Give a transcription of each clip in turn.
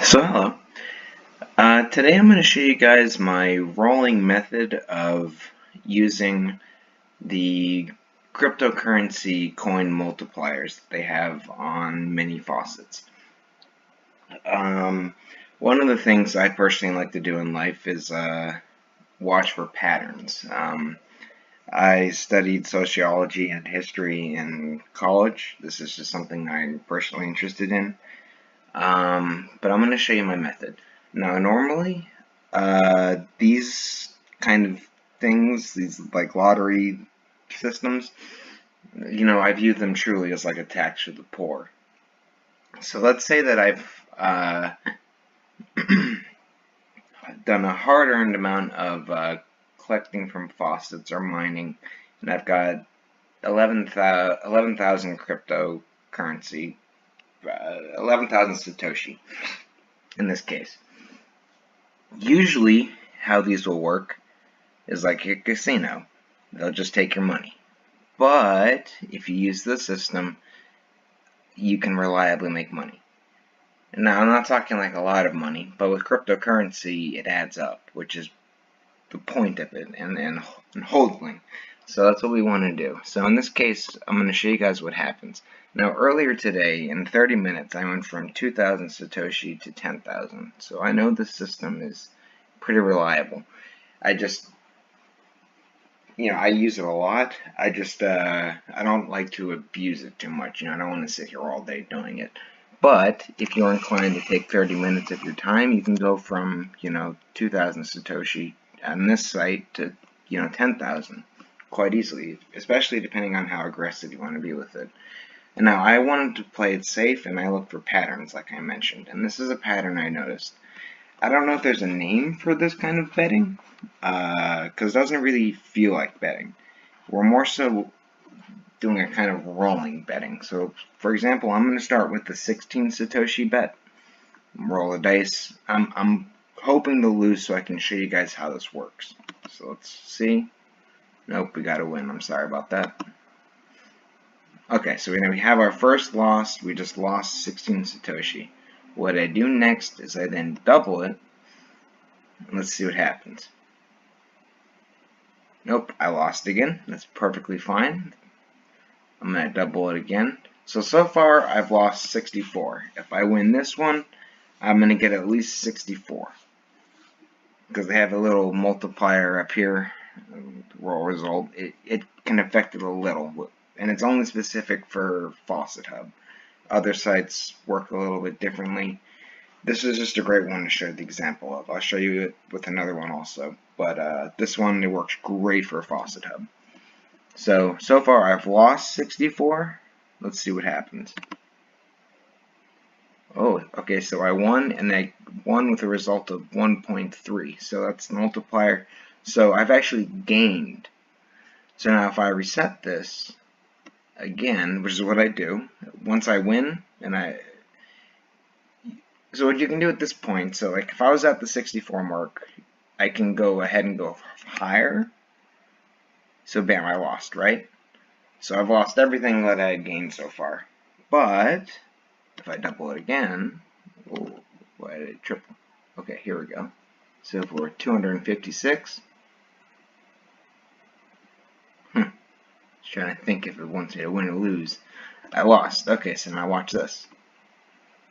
So hello. Today I'm going to show you guys my rolling method of using the cryptocurrency coin multipliers that they have on many faucets. One of the things I personally like to do in life is watch for patterns. I studied sociology and history in college. This is just something I'm personally interested in. But I'm going to show you my method. Now, normally, these kind of things, these like lottery systems, I view them truly as like a tax to the poor. So let's say that I've done a hard-earned amount of collecting from faucets or mining, and I've got 11,000 cryptocurrency, 11,000 Satoshi in this case. Usually, how these will work is like a casino. They'll just take your money. But if you use the system, you can reliably make money. Now, I'm not talking like a lot of money, but with cryptocurrency, it adds up, which is the point of it, and holding. So that's what we want to do. So in this case, I'm going to show you guys what happens. Now, earlier today, in 30 minutes, I went from 2,000 Satoshi to 10,000. So I know the system is pretty reliable. I just, I use it a lot. I don't like to abuse it too much. I don't want to sit here all day doing it. But if you're inclined to take 30 minutes of your time, you can go from, 2,000 Satoshi on this site to, 10,000 quite easily, especially depending on how aggressive you want to be with it. And now I wanted to play it safe, and I looked for patterns like I mentioned, and this is a pattern I noticed. I don't know if there's a name for this kind of betting, because it doesn't really feel like betting. We're more so doing a kind of rolling betting. So, for example, I'm going to start with the 16 Satoshi bet. Roll the dice. I'm hoping to lose so I can show you guys how this works. So let's see. Nope, we got to win. I'm sorry about that. Okay, so we have our first loss. We just lost 16 Satoshi. What I do next is I then double it. Let's see what happens. Nope, I lost again. That's perfectly fine. I'm going to double it again. So far, I've lost 64. If I win this one, I'm going to get at least 64. Because they have a little multiplier up here. Roll result. It can affect it a little. And it's only specific for Faucet Hub. Other sites work a little bit differently. This is just a great one to show the example of. I'll show you it with another one also. But this one, it works great for Faucet Hub. So far I've lost 64. Let's see what happens. Oh, okay, so I won, and I won with a result of 1.3. So that's the multiplier. So I've actually gained. So now if I reset this again, which is what I do, once I win, so what you can do at this point, so like if I was at the 64 mark, I can go ahead and go higher. So bam, I lost, right? So I've lost everything that I had gained so far. But if I double it again, oh, why did it triple? Okay, here we go. So if we're 256, just trying to think if it wants me to win or lose. I lost. Okay, so now watch this.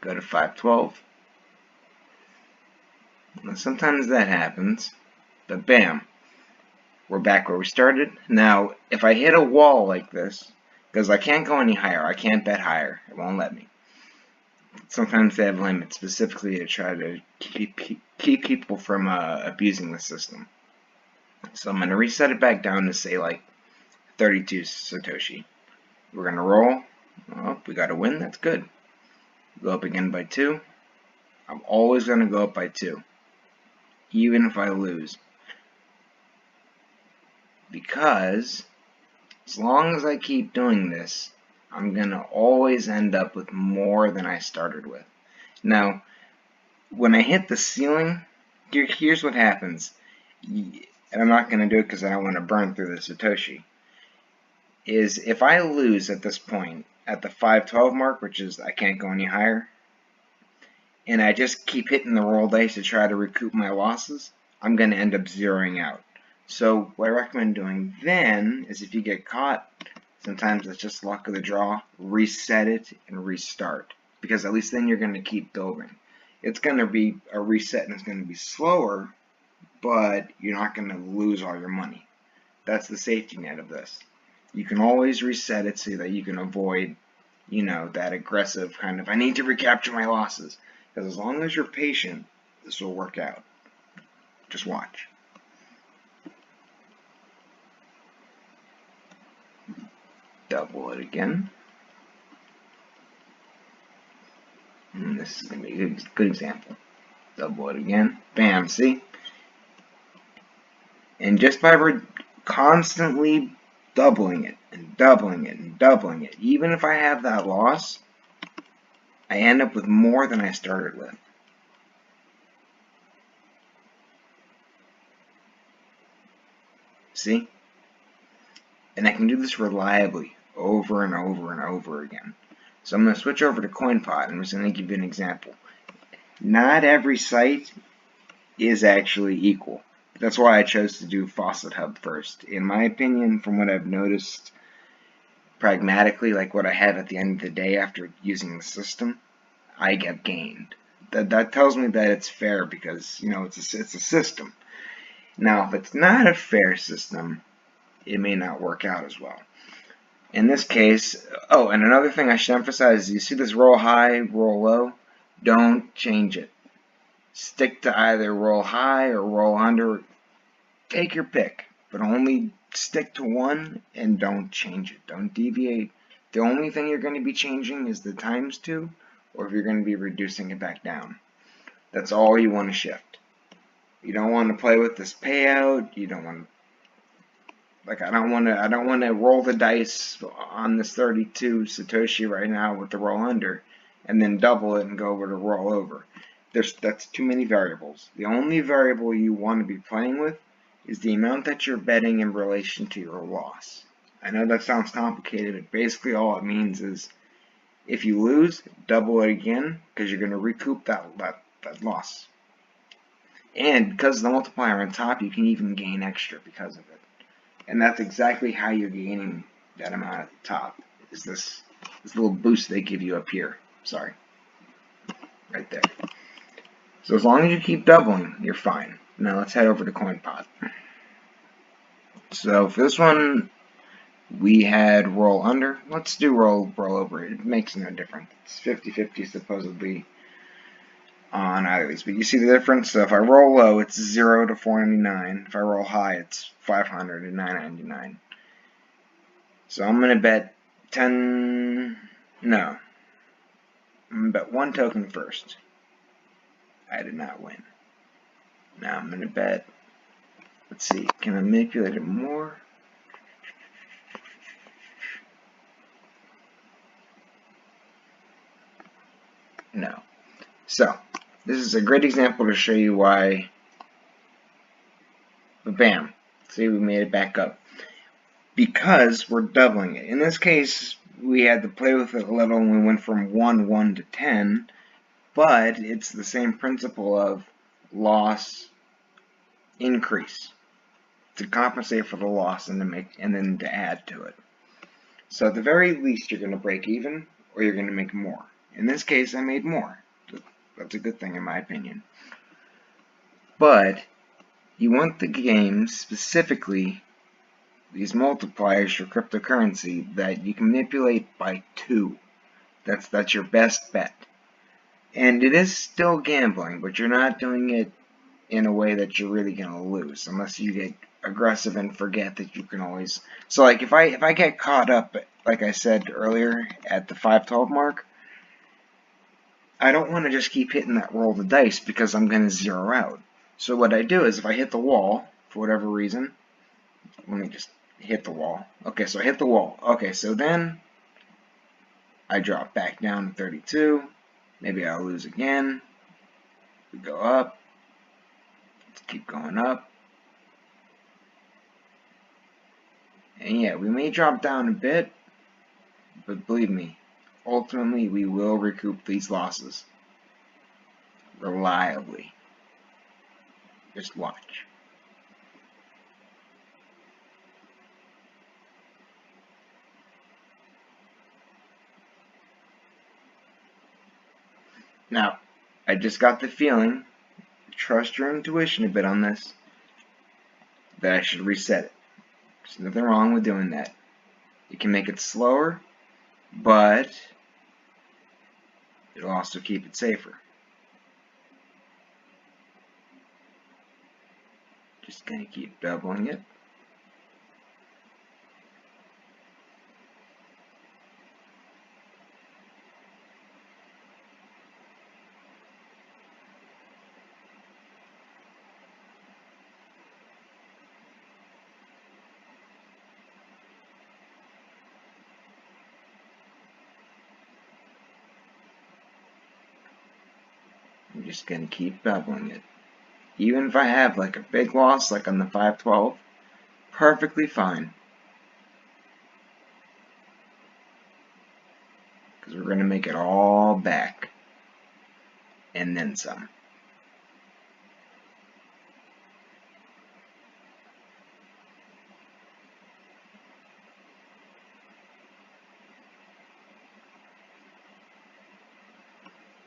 Go to 512. Now, sometimes that happens, but bam, we're back where we started. Now, if I hit a wall like this, because I can't go any higher, I can't bet higher, it won't let me. Sometimes they have limits specifically to try to keep people from abusing the system. So I'm going to reset it back down to say like 32 Satoshi. We're going to roll. Oh, we got a win. That's good. Go up again by 2. I'm always going to go up by 2, even if I lose. Because as long as I keep doing this, I'm going to always end up with more than I started with. Now, when I hit the ceiling, here's what happens. And I'm not going to do it because I don't want to burn through the Satoshi. Is if I lose at this point, at the 512 mark, which is I can't go any higher, and I just keep hitting the roll dice to try to recoup my losses, I'm going to end up zeroing out. So what I recommend doing then is if you get caught, sometimes it's just luck of the draw, reset it and restart. Because at least then you're going to keep building. It's going to be a reset and it's going to be slower, but you're not going to lose all your money. That's the safety net of this. You can always reset it so that you can avoid, that aggressive kind of, I need to recapture my losses. Because as long as you're patient, this will work out. Just watch. Double it again. And this is going to be a good example. Double it again. Bam, see? And just by constantly doubling it and doubling it and doubling it, even if I have that loss, I end up with more than I started with. See? And I can do this reliably over and over and over again. So I'm going to switch over to CoinPot and I'm just going to give you an example. Not every site is actually equal. That's why I chose to do Faucet Hub first. In my opinion, from what I've noticed pragmatically, like what I have at the end of the day after using the system, I get gained. That tells me that it's fair because, it's a system. Now, if it's not a fair system, it may not work out as well. In this case, and another thing I should emphasize, you see this roll high, roll low? Don't change it. Stick to either roll high or roll under. Take your pick, but only stick to one and don't change it. Don't deviate. The only thing you're going to be changing is the ×2, or if you're going to be reducing it back down. That's all you want to shift. You don't want to play with this payout. You don't want to, I don't want to roll the dice on this 32 Satoshi right now with the roll under and then double it and go over to roll over. That's too many variables. The only variable you want to be playing with is the amount that you're betting in relation to your loss. I know that sounds complicated, but basically all it means is if you lose, double it again because you're going to recoup that loss. And because of the multiplier on top, you can even gain extra because of it. And that's exactly how you're gaining that amount at the top, is this little boost they give you up here. Sorry. Right there. So as long as you keep doubling, you're fine. Now let's head over to CoinPot. So for this one, we had roll under. Let's do roll over. It makes no difference. It's 50-50 supposedly on either of these. But you see the difference? So if I roll low, it's 0 to 499. If I roll high, it's 500 to 999. So I'm going to bet 10... No. I'm going to bet 1 token first. I did not win. Now I'm going to bet... Let's see. Can I manipulate it more? No. So, this is a great example to show you why. But bam. See, we made it back up. Because we're doubling it. In this case, we had to play with it a little and we went from 1 to 10. But it's the same principle of loss, increase. To compensate for the loss and then to add to it. So at the very least, you're going to break even or you're going to make more. In this case, I made more. That's a good thing in my opinion. But you want the games, specifically these multipliers for cryptocurrency, that you can manipulate by 2. That's your best bet. And it is still gambling, but you're not doing it in a way that you're really going to lose, unless you get aggressive and forget that you can always... So like if I get caught up, like I said earlier, at the 512 mark, I don't want to just keep hitting that roll the dice because I'm going to zero out. So what I do is if I hit the wall, for whatever reason, let me just hit the wall. Okay, so I hit the wall. Okay, so then I drop back down to 32. Maybe I'll lose again. We go up. Let's keep going up. And yeah, we may drop down a bit, but believe me, ultimately we will recoup these losses. reliably. Just watch. Now, I just got the feeling, trust your intuition a bit on this, that I should reset it. There's nothing wrong with doing that. You can make it slower, but it'll also keep it safer. Just gonna keep doubling it. I'm just gonna keep doubling it. Even if I have like a big loss, like on the 512, perfectly fine. Because we're gonna make it all back. And then some.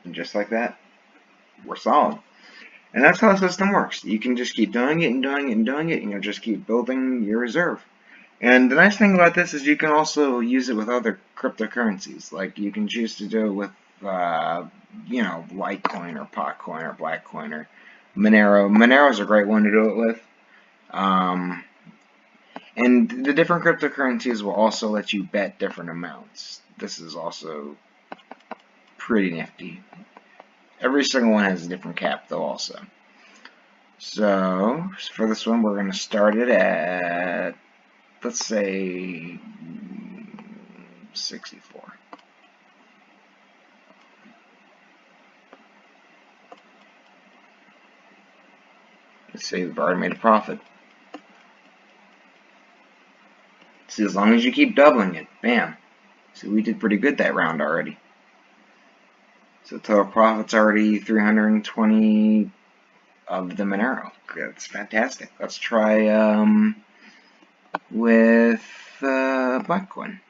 And just like that, we're solid. And that's how the system works. You can just keep doing it and doing it and doing it, and you'll just keep building your reserve. And the nice thing about this is you can also use it with other cryptocurrencies. Like you can choose to do it with, Litecoin or Potcoin or Blackcoin or Monero. Monero is a great one to do it with. And the different cryptocurrencies will also let you bet different amounts. This is also pretty nifty. Every single one has a different cap though also. So for this one we're going to start it at, let's say, 64. Let's say we've already made a profit. See, as long as you keep doubling it, bam. See, we did pretty good that round already. So total profit's already 320 of the Monero. That's fantastic. Let's try with Blackcoin.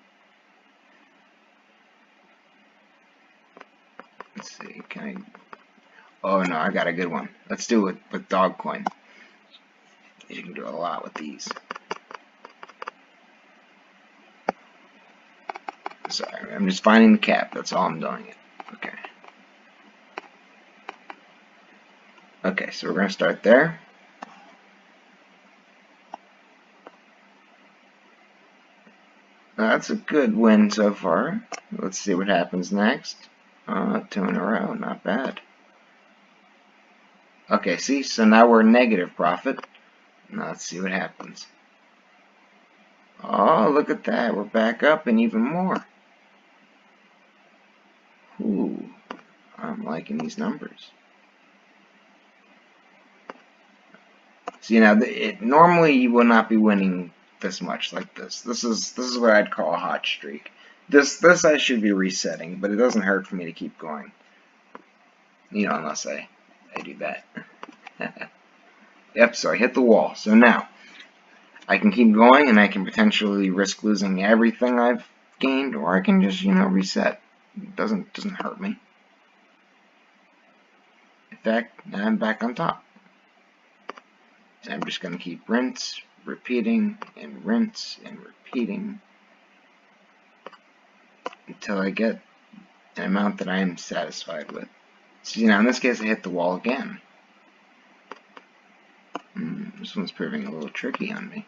Let's see, can I? Oh no, I got a good one. Let's do it with Dogcoin. You can do a lot with these. Sorry, I'm just finding the cap. That's all I'm doing it. Okay. Okay, so we're going to start there. That's a good win so far. Let's see what happens next. 2 in a row, not bad. Okay, see, so now we're negative profit. Now let's see what happens. Oh, look at that. We're back up and even more. Ooh, I'm liking these numbers. See, now normally you will not be winning this much like this. This is what I'd call a hot streak. This I should be resetting, but it doesn't hurt for me to keep going. You know, unless I do that. Yep, so I hit the wall. So now I can keep going and I can potentially risk losing everything I've gained, or I can just, reset. It doesn't hurt me. In fact, I'm back on top. And I'm just going to keep repeating, and repeating until I get an amount that I am satisfied with. So, in this case, I hit the wall again. This one's proving a little tricky on me.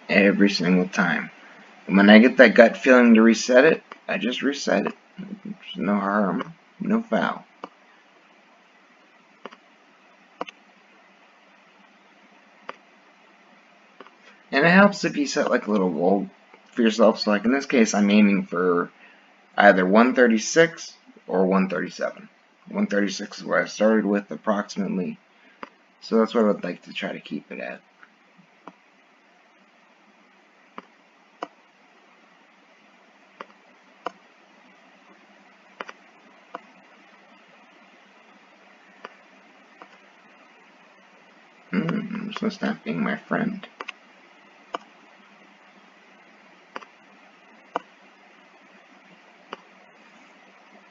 Every single time. And when I get that gut feeling to reset it, I just reset it. There's no harm, no foul. And it helps if you set like a little goal for yourself. So like in this case, I'm aiming for either 136 or 137. 136 is where I started with approximately. So that's what I'd like to try to keep it at. So stop being my friend.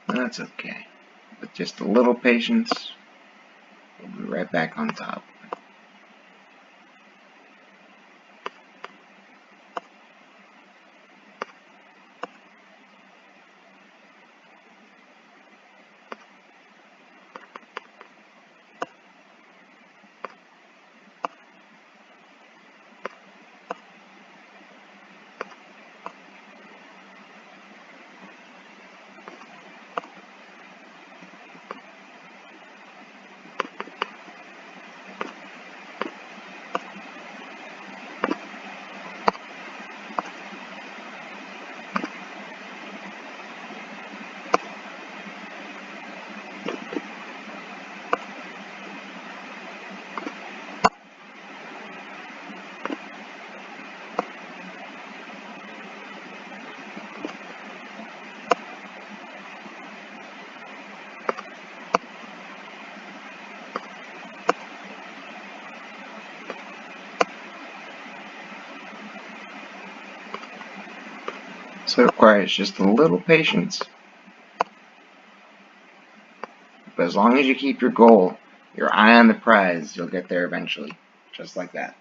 That's okay. With just a little patience, we'll be right back on top. So it requires just a little patience. But as long as you keep your goal, your eye on the prize, you'll get there eventually. Just like that.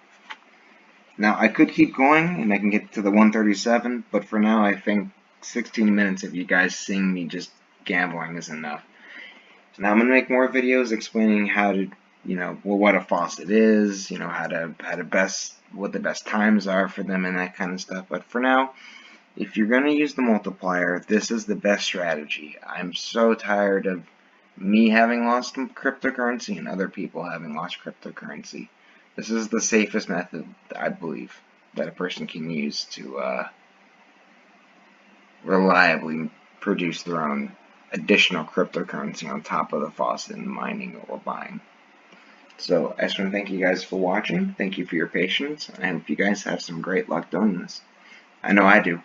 Now, I could keep going, and I can get to the 137, but for now, I think 16 minutes of you guys seeing me just gambling is enough. So now I'm going to make more videos explaining how to, what a faucet is, what the best times are for them and that kind of stuff. But for now, if you're going to use the multiplier, this is the best strategy. I'm so tired of me having lost cryptocurrency and other people having lost cryptocurrency. This is the safest method, I believe, that a person can use to reliably produce their own additional cryptocurrency on top of the faucet and mining or buying. So I just want to thank you guys for watching. Thank you for your patience. I hope you guys have some great luck doing this. I know I do.